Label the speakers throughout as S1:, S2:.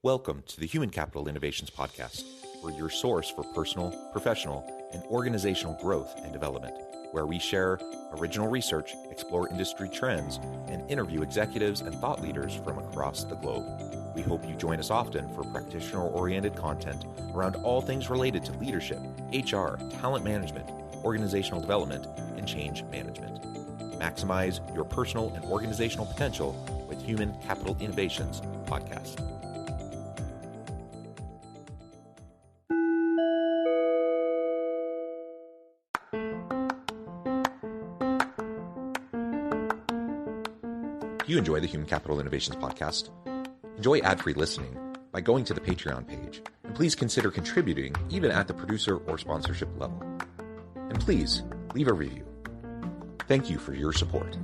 S1: Welcome to the Human Capital Innovations Podcast. We're your source for personal, professional, and organizational growth and development, where we share original research, explore industry trends, and interview executives and thought leaders from across the globe. We hope you join us often for practitioner-oriented content around all things related to leadership, HR, talent management, organizational development, and change management. Maximize your personal and organizational potential with Human Capital Innovations Podcast. If you enjoy the Human Capital Innovations Podcast, enjoy ad-free listening by going to the Patreon page, and please consider contributing even at the producer or sponsorship level. And please leave a review. Thank you for your support.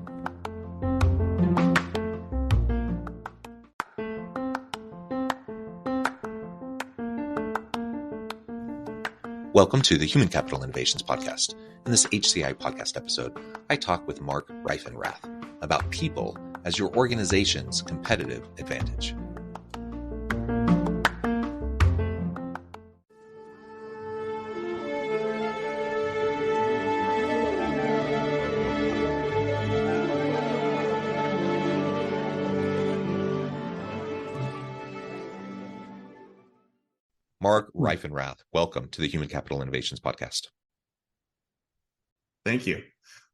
S1: Welcome to the Human Capital Innovations Podcast. In this HCI Podcast episode, I talk with Marc Reifenrath about people as your organization's competitive advantage. Marc Reifenrath, welcome to the Human Capital Innovations Podcast.
S2: Thank you.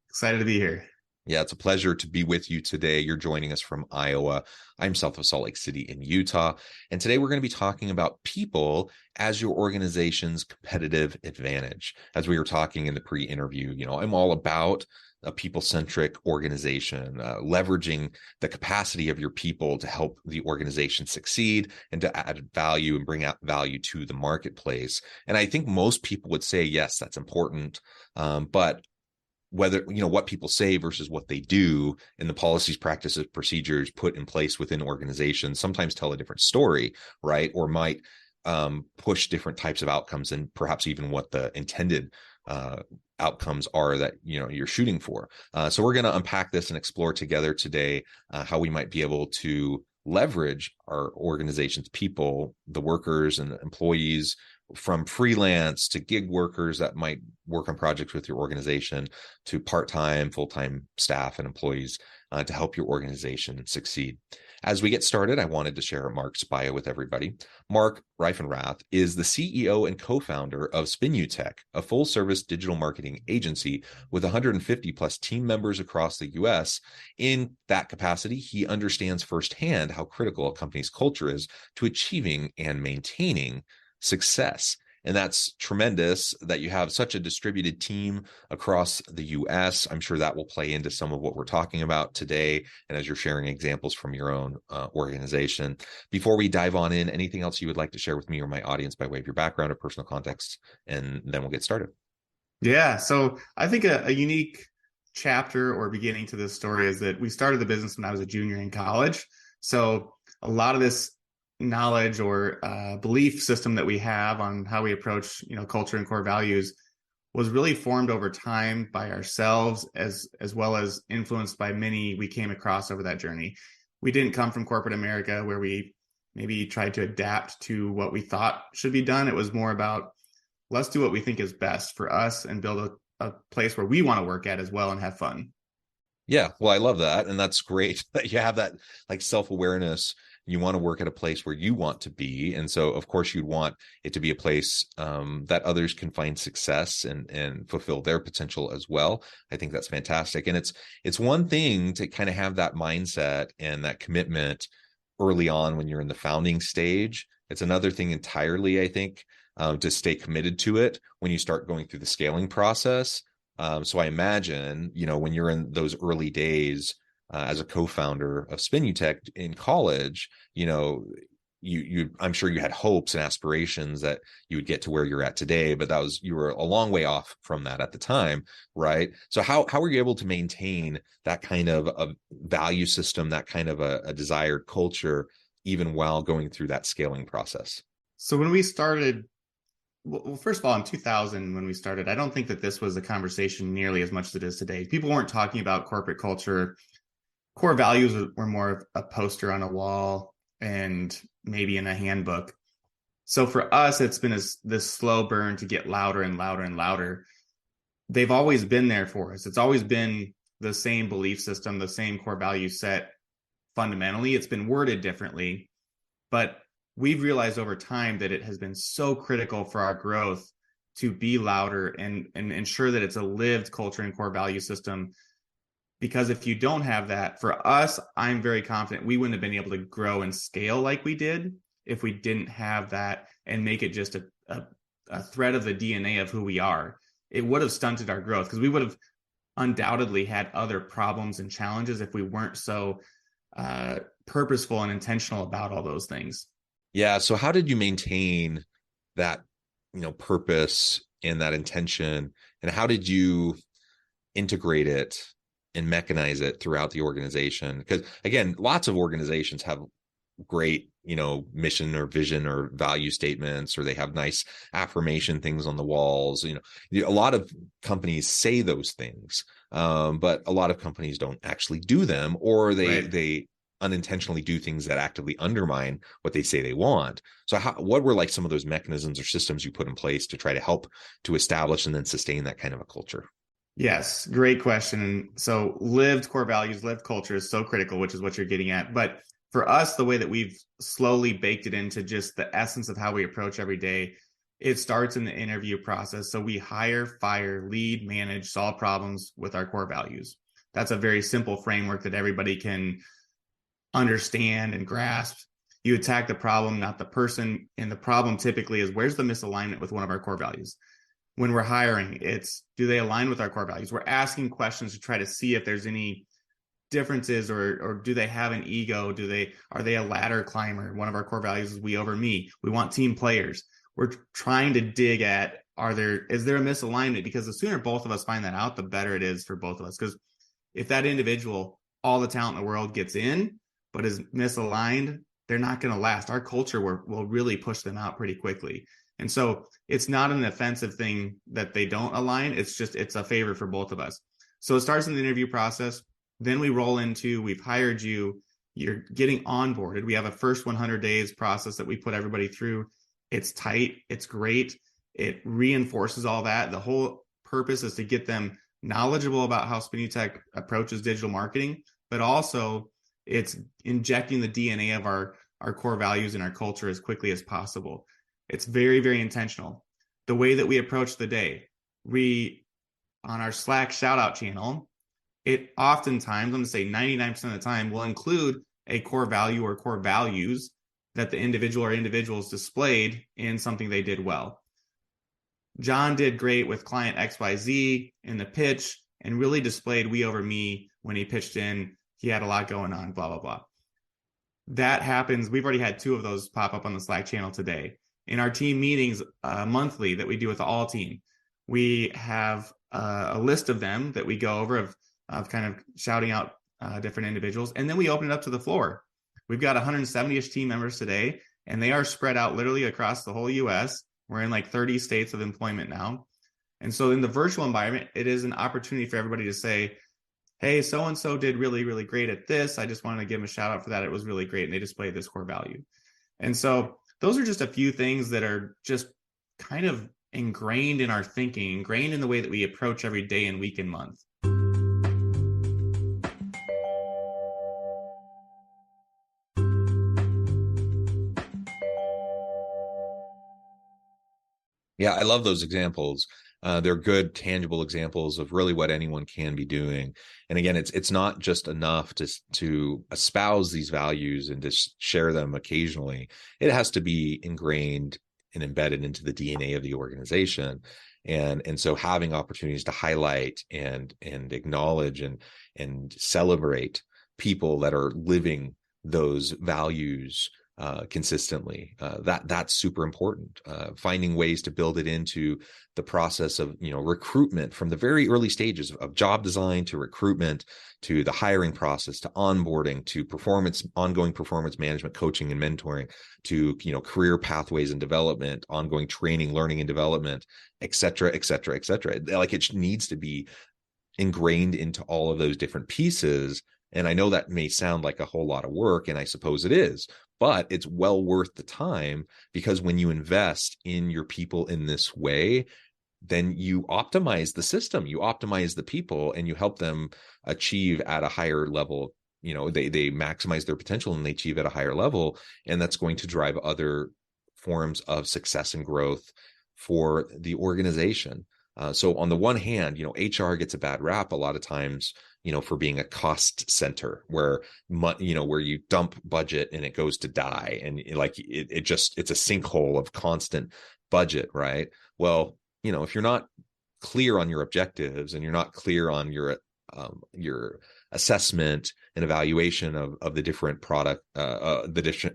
S2: Excited to be here.
S1: Yeah, it's a pleasure to be with you today. You're joining us from Iowa. I'm south of Salt Lake City in Utah. And today we're going to be talking about people as your organization's competitive advantage. As we were talking in the pre-interview, I'm all about a people-centric organization, leveraging the capacity of your people to help the organization succeed and to add value and bring out value to the marketplace. And I think most people would say, yes, that's important. But whether, what people say versus what they do and the policies, practices, procedures put in place within organizations sometimes tell a different story, right? Or might push different types of outcomes and perhaps even what the intended outcomes are that you're shooting for. So we're going to unpack this and explore together today how we might be able to leverage our organization's people, the workers and the employees, from freelance to gig workers that might work on projects with your organization, to part-time, full-time staff and employees to help your organization succeed. As we get started, I wanted to share Marc's bio with everybody. Marc Reifenrath is the CEO and co-founder of SPHRi, a full-service digital marketing agency with 150 plus team members across the U.S. In that capacity, he understands firsthand how critical a company's culture is to achieving and maintaining success. And that's tremendous that you have such a distributed team across the US. I'm sure that will play into some of what we're talking about today, and as you're sharing examples from your own organization. Before we dive on in, anything else you would like to share with me or my audience by way of your background or personal context, and then we'll get started.
S2: Yeah, so I think a unique chapter or beginning to this story is that we started the business when I was a junior in college. So a lot of this knowledge or belief system that we have on how we approach culture and core values was really formed over time by ourselves as well as influenced by many we came across over that journey. We didn't come from corporate America where we maybe tried to adapt to what we thought should be done. It was more about, let's do what we think is best for us and build a place where we want to work at as well and have fun.
S1: Yeah, well, I love that. And that's great that you have that self-awareness. You want to work at a place where you want to be. And so, of course, you'd want it to be a place that others can find success and fulfill their potential as well. I think that's fantastic. And it's one thing to kind of have that mindset and that commitment early on when you're in the founding stage. It's another thing entirely, I think, to stay committed to it when you start going through the scaling process. So I imagine, when you're in those early days, as a co-founder of SPHRi in college, I'm sure you had hopes and aspirations that you would get to where you're at today, but you were a long way off from that at the time, right? So how were you able to maintain that kind of a value system, that kind of a desired culture, even while going through that scaling process?
S2: So when we started, well, first of all, in 2000, when we started, I don't think that this was a conversation nearly as much as it is today. People weren't talking about corporate culture. Core values were more of a poster on a wall. and maybe in a handbook. So for us, it's been this slow burn to get louder and louder and louder. They've always been there for us. It's always been the same belief system, the same core value set. Fundamentally, it's been worded differently, but we've realized over time that it has been so critical for our growth to be louder and ensure that it's a lived culture and core value system. Because if you don't have that, for us, I'm very confident we wouldn't have been able to grow and scale like we did if we didn't have that and make it just a thread of the DNA of who we are. It would have stunted our growth because we would have undoubtedly had other problems and challenges if we weren't so purposeful and intentional about all those things.
S1: Yeah. So how did you maintain that, purpose and that intention, and how did you integrate it and mechanize it throughout the organization? Because again, lots of organizations have great, mission or vision or value statements, or they have nice affirmation things on the walls. A lot of companies say those things, but a lot of companies don't actually do them, or they unintentionally do things that actively undermine what they say they want. So what were like some of those mechanisms or systems you put in place to try to help to establish and then sustain that kind of a culture?
S2: Yes, great question. So lived core values, lived culture is so critical, which is what you're getting at. But for us, the way that we've slowly baked it into just the essence of how we approach every day, it starts in the interview process. So we hire, fire, lead, manage, solve problems with our core values. That's a very simple framework that everybody can understand and grasp. You attack the problem, not the person. And the problem typically is, where's the misalignment with one of our core values? When we're hiring, it's, do they align with our core values? We're asking questions to try to see if there's any differences, or do they have an ego? Are they a ladder climber? One of our core values is we over me. We want team players. We're trying to dig at, is there a misalignment? Because the sooner both of us find that out, the better it is for both of us. Because if that individual, all the talent in the world, gets in, but is misaligned, they're not going to last. Our culture will really push them out pretty quickly. And so it's not an offensive thing that they don't align. It's a favor for both of us. So it starts in the interview process. Then we roll into, we've hired you, you're getting onboarded. We have a first 100 days process that we put everybody through. It's tight. It's great. It reinforces all that. The whole purpose is to get them knowledgeable about how SPNUTech approaches digital marketing, but also it's injecting the DNA of our core values and our culture as quickly as possible. It's very, very intentional. The way that we approach the day, on our Slack shout out channel, it oftentimes, I'm going to say 99% of the time, will include a core value or core values that the individual or individuals displayed in something they did well. John did great with client XYZ in the pitch and really displayed we over me when he pitched in. He had a lot going on, blah, blah, blah. That happens. We've already had 2 of those pop up on the Slack channel today. In our team meetings monthly that we do with the all team, we have a list of them that we go over of kind of shouting out different individuals. And then we open it up to the floor. We've got 170-ish team members today, and they are spread out literally across the whole US. We're in like 30 states of employment now. And so in the virtual environment, it is an opportunity for everybody to say, hey, so-and-so did really, really great at this. I just wanted to give them a shout out for that. It was really great. And they displayed this core value. And so those are just a few things that are just kind of ingrained in our thinking, ingrained in the way that we approach every day and week and month.
S1: Yeah, I love those examples. They're good, tangible examples of really what anyone can be doing. And again, it's not just enough to espouse these values and to share them occasionally. It has to be ingrained and embedded into the DNA of the organization. And so having opportunities to highlight and acknowledge and celebrate people that are living those values consistently, that's super important. Finding ways to build it into the process of recruitment from the very early stages of job design to recruitment to the hiring process to onboarding to ongoing performance management, coaching and mentoring to career pathways and development, ongoing training, learning and development, et cetera, et cetera, et cetera. Like it needs to be ingrained into all of those different pieces. And I know that may sound like a whole lot of work, and I suppose it is. but it's well worth the time, because when you invest in your people in this way, then you optimize the system, you optimize the people, and you help them achieve at a higher level. They maximize their potential and they achieve at a higher level, and that's going to drive other forms of success and growth for the organization. So on the one hand, HR gets a bad rap a lot of times, for being a cost center where you dump budget and it goes to die, and it's a sinkhole of constant budget, right? Well, if you're not clear on your objectives and you're not clear on your assessment and evaluation of the different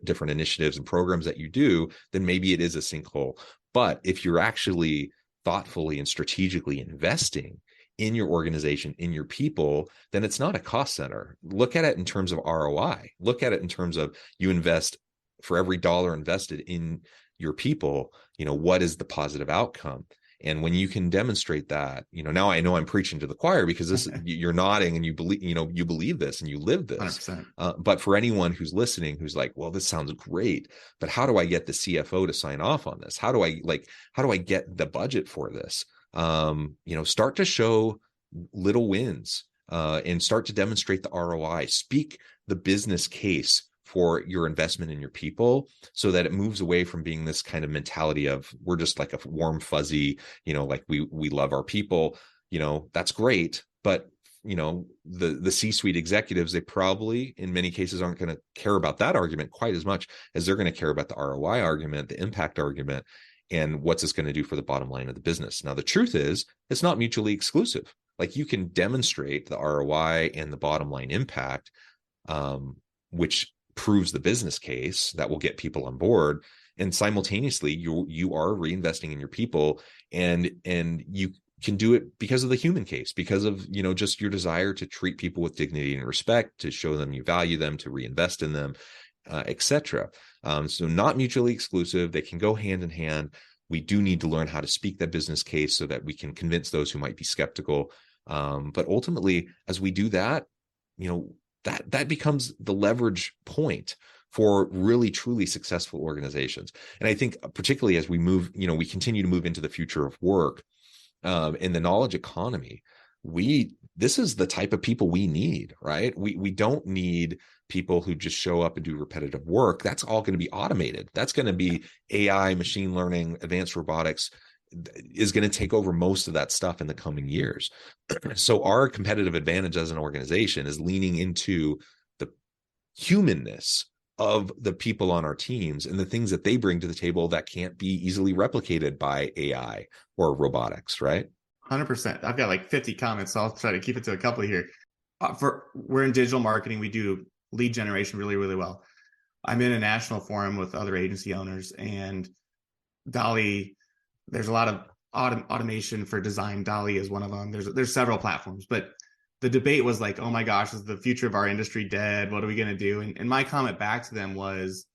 S1: different initiatives and programs that you do, then maybe it is a sinkhole. But if you're actually thoughtfully and strategically investing in your organization, in your people, then it's not a cost center. Look at it in terms of ROI. Look at it in terms of, you invest, for every dollar invested in your people, what is the positive outcome? And when you can demonstrate that, now I know I'm preaching to the choir, because this you're nodding and you believe this and you live this. But for anyone who's listening, who's like, well, this sounds great, but how do I get the CFO to sign off on this? How do I get the budget for this? Start to show little wins, and start to demonstrate the ROI. Speak the business case for your investment in your people, so that it moves away from being this kind of mentality of, we're just like a warm fuzzy, like we love our people, that's great. But, the C-suite executives, they probably in many cases aren't going to care about that argument quite as much as they're going to care about the ROI argument, the impact argument, and what's this going to do for the bottom line of the business. Now, the truth is, it's not mutually exclusive. Like, you can demonstrate the ROI and the bottom line impact, which proves the business case that will get people on board, and simultaneously you are reinvesting in your people, and you can do it because of the human case, because of just your desire to treat people with dignity and respect, to show them you value them, to reinvest in them, etc. So not mutually exclusive. They can go hand in hand. We do need to learn how to speak that business case so that we can convince those who might be skeptical. But ultimately, as we do that, that becomes the leverage point for really truly successful organizations. And I think particularly as we move, we continue to move into the future of work, in the knowledge economy, this is the type of people we need, right? We don't need people who just show up and do repetitive work. That's all going to be automated. That's going to be AI, machine learning, advanced robotics is going to take over most of that stuff in the coming years. So our competitive advantage as an organization is leaning into the humanness of the people on our teams and the things that they bring to the table that can't be easily replicated by AI or robotics, right?
S2: 100%. I've got like 50 comments, so I'll try to keep it to a couple here. We're in digital marketing. We do lead generation really, really well. I'm in a national forum with other agency owners, and Dolly, there's a lot of automation for design. Dolly is one of them. There's several platforms, but the debate was like, oh my gosh, is the future of our industry dead? What are we going to do? And my comment back to them was,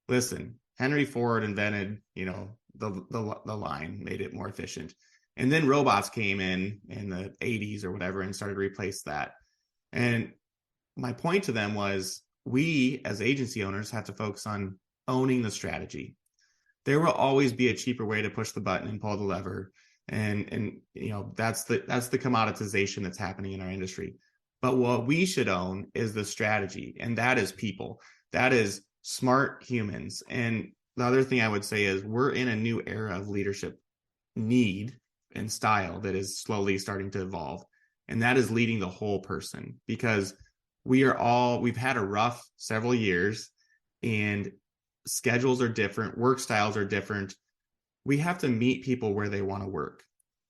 S2: listen, Henry Ford invented, the line, made it more efficient. And then robots came in the 80s or whatever and started to replace that. And my point to them was, we as agency owners have to focus on owning the strategy. There will always be a cheaper way to push the button and pull the lever. And that's the commoditization that's happening in our industry. But what we should own is the strategy, and that is people. That is smart humans. And the other thing I would say is, we're in a new era of leadership need and style that is slowly starting to evolve. And that is leading the whole person, because we've had a rough several years, and schedules are different, work styles are different. We have to meet people where they want to work,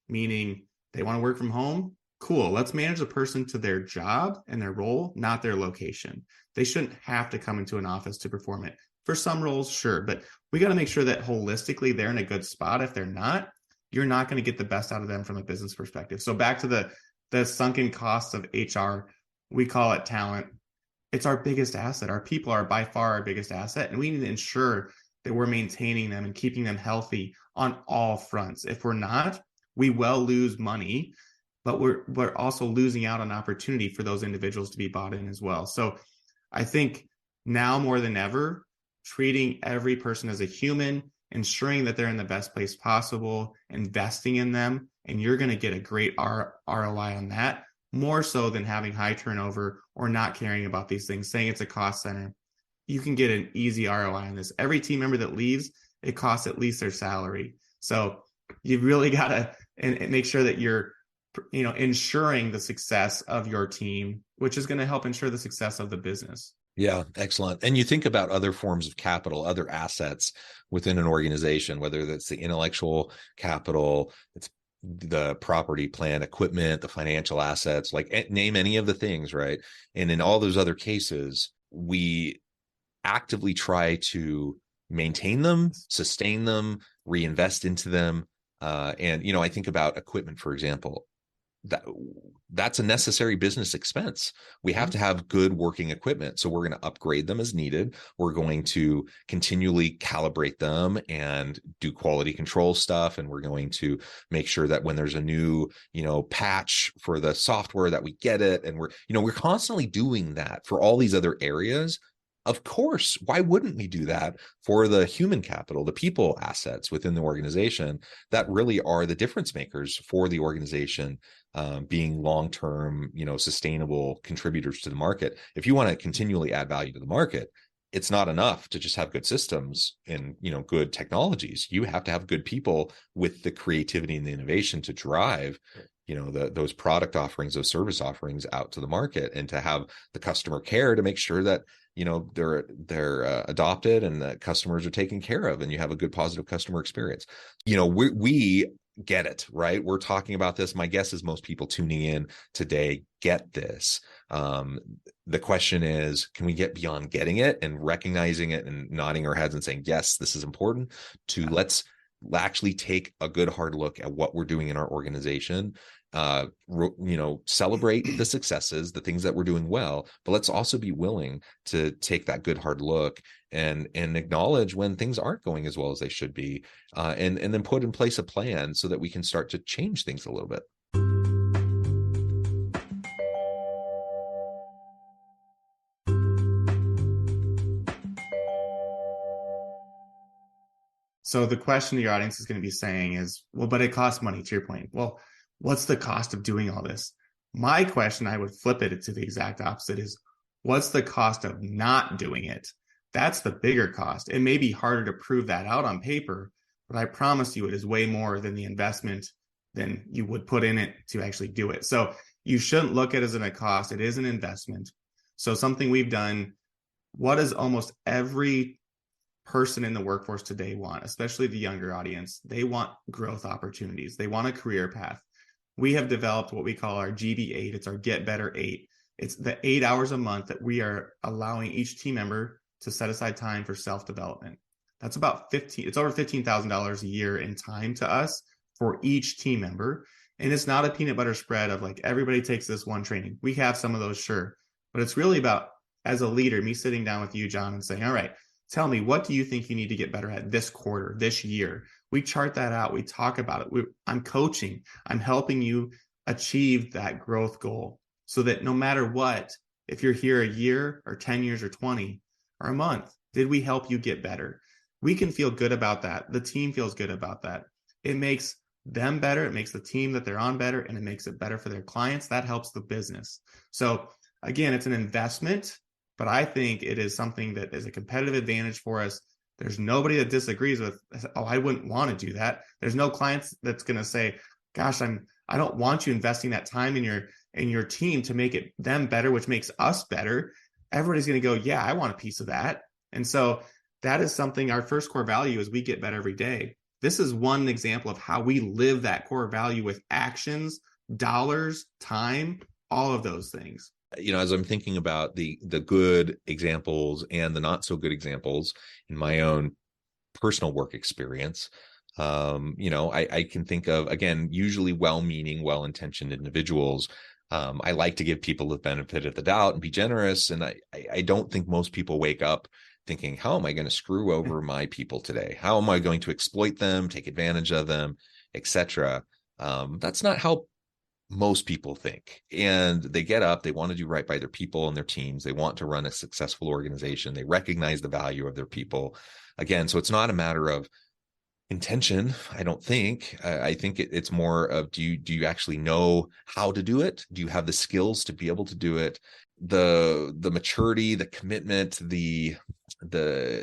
S2: meaning they want to work from home. Cool. Let's manage the person to their job and their role, not their location. They shouldn't have to come into an office to perform it. For some roles, sure, but we got to make sure that holistically they're in a good spot. If they're not, you're not going to get the best out of them from a business perspective. So back to the sunken costs of HR, we call it talent. It's our biggest asset. Our people are by far our biggest asset, and we need to ensure that we're maintaining them and keeping them healthy on all fronts. If we're not, we will lose money, but we're also losing out on opportunity for those individuals to be bought in as well. So I think now more than ever, treating every person as a human, ensuring that they're in the best place possible, investing in them, and you're going to get a great ROI on that, more so than having high turnover or not caring about these things, saying it's a cost center. You can get an easy ROI on this. Every team member that leaves, it costs at least their salary. So you really got to and make sure that you're ensuring the success of your team, which is going to help ensure the success of the business.
S1: Yeah, excellent. And you think about other forms of capital, other assets within an organization, whether that's the intellectual capital, it's the property, plant, equipment, the financial assets, like name any of the things, right? And in all those other cases, we actively try to maintain them, sustain them, reinvest into them. And I think about equipment, for example. That's a necessary business expense. We have to have good working equipment. So we're going to upgrade them as needed. We're going to continually calibrate them and do quality control stuff. And we're going to make sure that when there's a new, patch for the software that we get it. And we're constantly doing that for all these other areas. Of course, why wouldn't we do that for the human capital, the people assets within the organization that really are the difference makers for the organization, being long-term, sustainable contributors to the market. If you want to continually add value to the market, it's not enough to just have good systems and, good technologies. You have to have good people with the creativity and the innovation to drive those product offerings, those service offerings out to the market, and to have the customer care to make sure that they're adopted and that customers are taken care of, and you have a good positive customer experience. We get it, right? We're talking about this. My guess is most people tuning in today get this. The question is, can we get beyond getting it and recognizing it and nodding our heads and saying, yes, this is important, to let's actually take a good hard look at what we're doing in our organization, celebrate the successes, the things that we're doing well, but let's also be willing to take that good hard look and acknowledge when things aren't going as well as they should be, and then put in place a plan so that we can start to change things a little bit.
S2: So the question your audience is going to be saying is, well, but it costs money, to your point. Well, what's the cost of doing all this? My question, I would flip it to the exact opposite, is what's the cost of not doing it? That's the bigger cost. It may be harder to prove that out on paper, but I promise you it is way more than the investment than you would put in it to actually do it. So you shouldn't look at it as a cost. It is an investment. So something we've done, what does almost every person in the workforce today want, especially the younger audience? They want growth opportunities. They want a career path. We have developed what we call our GB8. It's our Get Better 8. It's the 8 hours a month that we are allowing each team member to set aside time for self-development. That's about it's over $15,000 a year in time to us for each team member. And it's not a peanut butter spread of like everybody takes this one training. We have some of those, sure. But it's really about, as a leader, me sitting down with you, John, and saying, all right, tell me, what do you think you need to get better at this quarter, this year? We chart that out. We talk about it. I'm coaching. I'm helping you achieve that growth goal so that no matter what, if you're here a year or 10 years or 20 or a month, did we help you get better? We can feel good about that. The team feels good about that. It makes them better. It makes the team that they're on better, and it makes it better for their clients. That helps the business. So again, it's an investment, but I think it is something that is a competitive advantage for us. There's nobody that disagrees with, oh, I wouldn't want to do that. There's no clients that's going to say, gosh, I don't want you investing that time in your team to make it them better, which makes us better. Everybody's going to go, yeah, I want a piece of that. And so that is something, our first core value is we get better every day. This is one example of how we live that core value with actions, dollars, time, all of those things.
S1: As I'm thinking about the good examples and the not so good examples in my own personal work experience, I can think of, again, usually well-meaning, well-intentioned individuals. I like to give people the benefit of the doubt and be generous. And I don't think most people wake up thinking, how am I going to screw over my people today? How am I going to exploit them, take advantage of them, etc.? That's not how most people think. And they get up, they want to do right by their people and their teams. They want to run a successful organization. They recognize the value of their people. Again, so it's not a matter of intention, I don't think. I think it's more of, do you actually know how to do it? Do you have the skills to be able to do it? The maturity, the commitment, the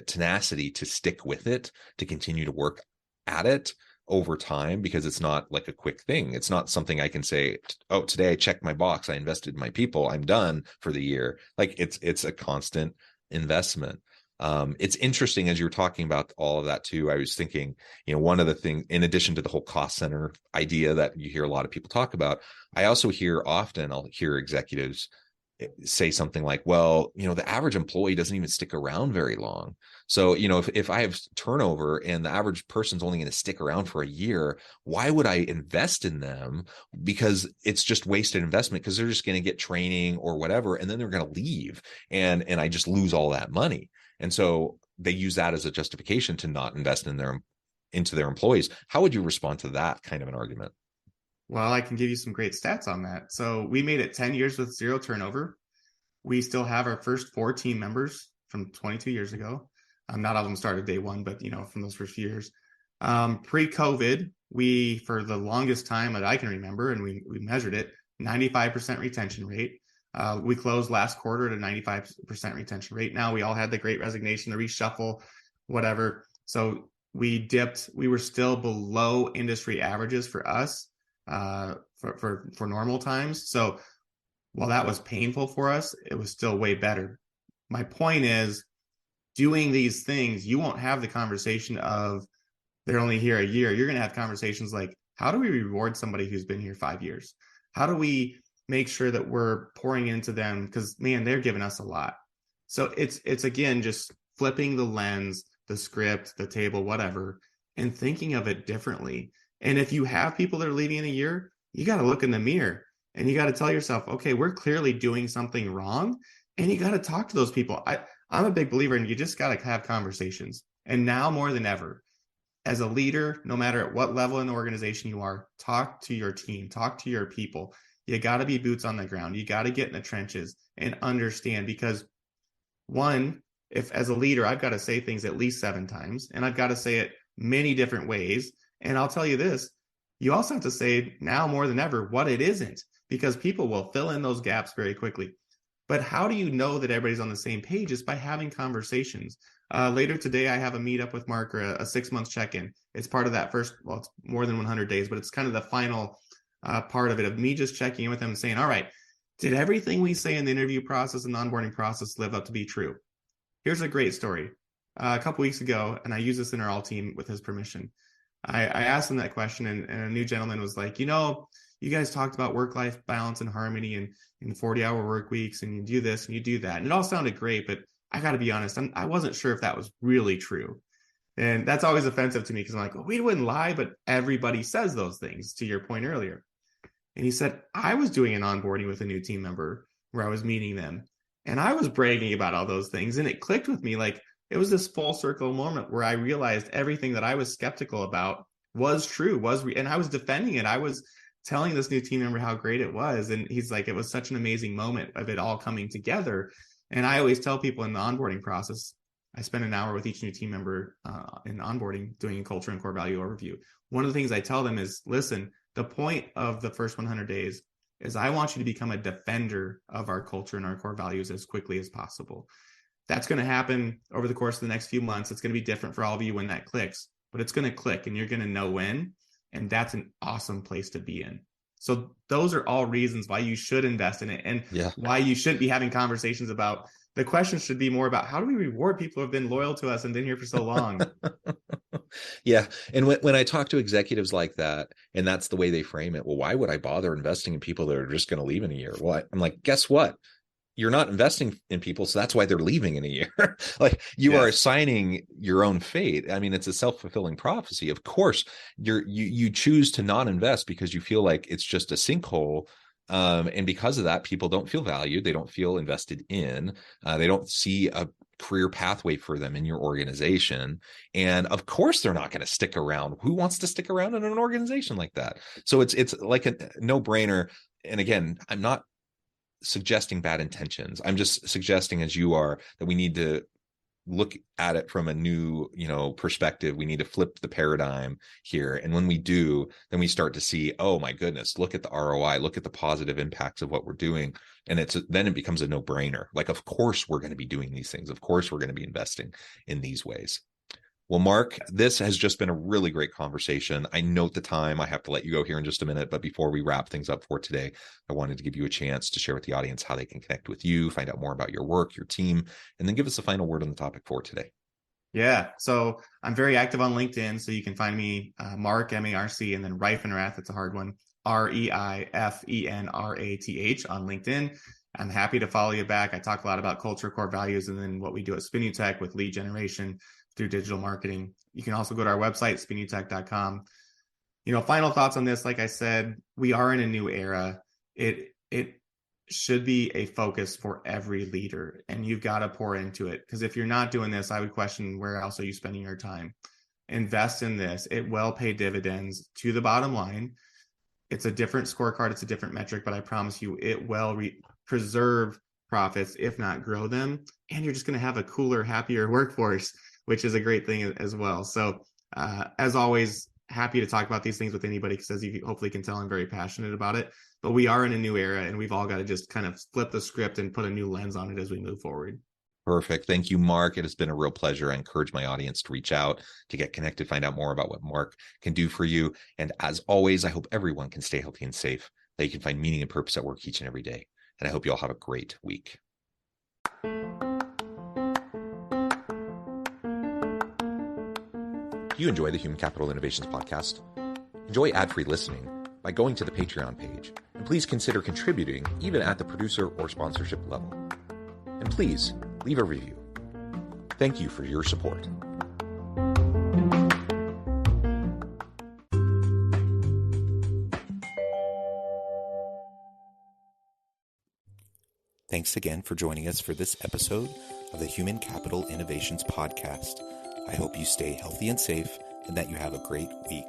S1: tenacity to stick with it, to continue to work at it over time, because it's not like a quick thing. It's not something I can say, oh, today I checked my box, I invested in my people, I'm done for the year. Like it's a constant investment. It's interesting, as you were talking about all of that too, I was thinking, one of the things, in addition to the whole cost center idea that you hear a lot of people talk about, I also I'll hear executives say something like, well, the average employee doesn't even stick around very long. So, if I have turnover and the average person's only going to stick around for a year, why would I invest in them? Because it's just wasted investment, because they're just going to get training or whatever, and then they're going to leave, and I just lose all that money. And so they use that as a justification to not invest into their employees. How would you respond to that kind of an argument?
S2: Well, I can give you some great stats on that. So we made it 10 years with zero turnover. We still have our first 4 team members from 22 years ago. Not all of them started day one, but from those first few years. Pre-COVID, we, for the longest time that I can remember, and we measured it, 95% retention rate. We closed last quarter at a 95% retention rate. Now we all had the great resignation, the reshuffle, whatever. So we dipped. We were still below industry averages for us for normal times. So while that was painful for us, it was still way better. My point is, doing these things, you won't have the conversation of they're only here a year. You're going to have conversations like, how do we reward somebody who's been here 5 years? How do we make sure that we're pouring into them? Because, man, they're giving us a lot. So it's again, just flipping the lens, the script, the table, whatever, and thinking of it differently. And if you have people that are leaving in a year, you got to look in the mirror and you got to tell yourself, okay, we're clearly doing something wrong. And you got to talk to those people. I'm a big believer in, you just got to have conversations. And now more than ever, as a leader, no matter at what level in the organization you are, talk to your team, talk to your people. You got to be boots on the ground. You got to get in the trenches and understand, because one, if as a leader, I've got to say things at least 7 times, and I've got to say it many different ways. And I'll tell you this, you also have to say now more than ever what it isn't, because people will fill in those gaps very quickly. But how do you know that everybody's on the same page? Is by having conversations. Later today, I have a meetup with Marc, a 6-month check-in. It's part of that first, well, it's more than 100 days, but it's kind of the final part of it, of me just checking in with him and saying, all right, did everything we say in the interview process and the onboarding process live up to be true? Here's a great story. A couple weeks ago, and I use this in our all team with his permission, I asked him that question, and a new gentleman was like, you guys talked about work-life balance and harmony and 40-hour work weeks, and you do this and you do that. And it all sounded great, but I got to be honest, I wasn't sure if that was really true. And that's always offensive to me, because I'm like, well, we wouldn't lie, but everybody says those things, to your point earlier. And he said, I was doing an onboarding with a new team member where I was meeting them, and I was bragging about all those things. And it clicked with me. Like, it was this full circle moment where I realized everything that I was skeptical about was true, and I was defending it. I was telling this new team member how great it was. And he's like, it was such an amazing moment of it all coming together. And I always tell people in the onboarding process, I spend an hour with each new team member in onboarding, doing a culture and core value overview. One of the things I tell them is, listen, the point of the first 100 days is I want you to become a defender of our culture and our core values as quickly as possible. That's going to happen over the course of the next few months. It's going to be different for all of you when that clicks, but it's going to click and you're going to know when. And that's an awesome place to be in. So those are all reasons why you should invest in it, and why you shouldn't be having conversations about, the question should be more about, how do we reward people who have been loyal to us and been here for so long?
S1: Yeah. And when I talk to executives like that, and that's the way they frame it, well, why would I bother investing in people that are just going to leave in a year? Well, I'm like, guess what? You're not investing in people, so that's why they're leaving in a year. Like, you are assigning your own fate. I mean, it's a self-fulfilling prophecy. Of course, you choose to not invest because you feel like it's just a sinkhole, And because of that, people don't feel valued. They don't feel invested in. They don't see a career pathway for them in your organization. And of course, they're not going to stick around. Who wants to stick around in an organization like that? So it's like a no-brainer. And again, I'm not suggesting bad intentions. I'm just suggesting, as you are, that we need to look at it from a new, perspective. We need to flip the paradigm here. And when we do, then we start to see, oh my goodness, look at the ROI, look at the positive impacts of what we're doing. And then it becomes a no-brainer. Like, of course, we're going to be doing these things. Of course, we're going to be investing in these ways. Well, Marc, this has just been a really great conversation. I note the time. I have to let you go here in just a minute. But before we wrap things up for today, I wanted to give you a chance to share with the audience how they can connect with you, find out more about your work, your team, and then give us a final word on the topic for today.
S2: Yeah. So I'm very active on LinkedIn. So you can find me, Marc, M-A-R-C, and then Reifenrath. It's a hard one. Reifenrath on LinkedIn. I'm happy to follow you back. I talk a lot about culture, core values, and then what we do at SPINUTech with lead generation through digital marketing. You can also go to our website, spinutech.com. Final thoughts on this. Like I said, we are in a new era. It should be a focus for every leader, and you've got to pour into it. Because if you're not doing this, I would question, where else are you spending your time? Invest in this. It will pay dividends to the bottom line. It's a different scorecard. It's a different metric, but I promise you it will preserve profits, if not grow them. And you're just going to have a cooler, happier workforce, which is a great thing as well. So as always, happy to talk about these things with anybody, because as you hopefully can tell, I'm very passionate about it. But we are in a new era, and we've all got to just kind of flip the script and put a new lens on it as we move forward.
S1: Perfect. Thank you, Marc. It has been a real pleasure. I encourage my audience to reach out, to get connected, find out more about what Marc can do for you. And as always, I hope everyone can stay healthy and safe, that you can find meaning and purpose at work each and every day. And I hope you all have a great week. Do you enjoy the Human Capital Innovations podcast? Enjoy ad-free listening by going to the Patreon page, and please consider contributing even at the producer or sponsorship level. And please leave a review. Thank you for your support. Thanks again for joining us for this episode of the Human Capital Innovations podcast. I hope you stay healthy and safe, and that you have a great week.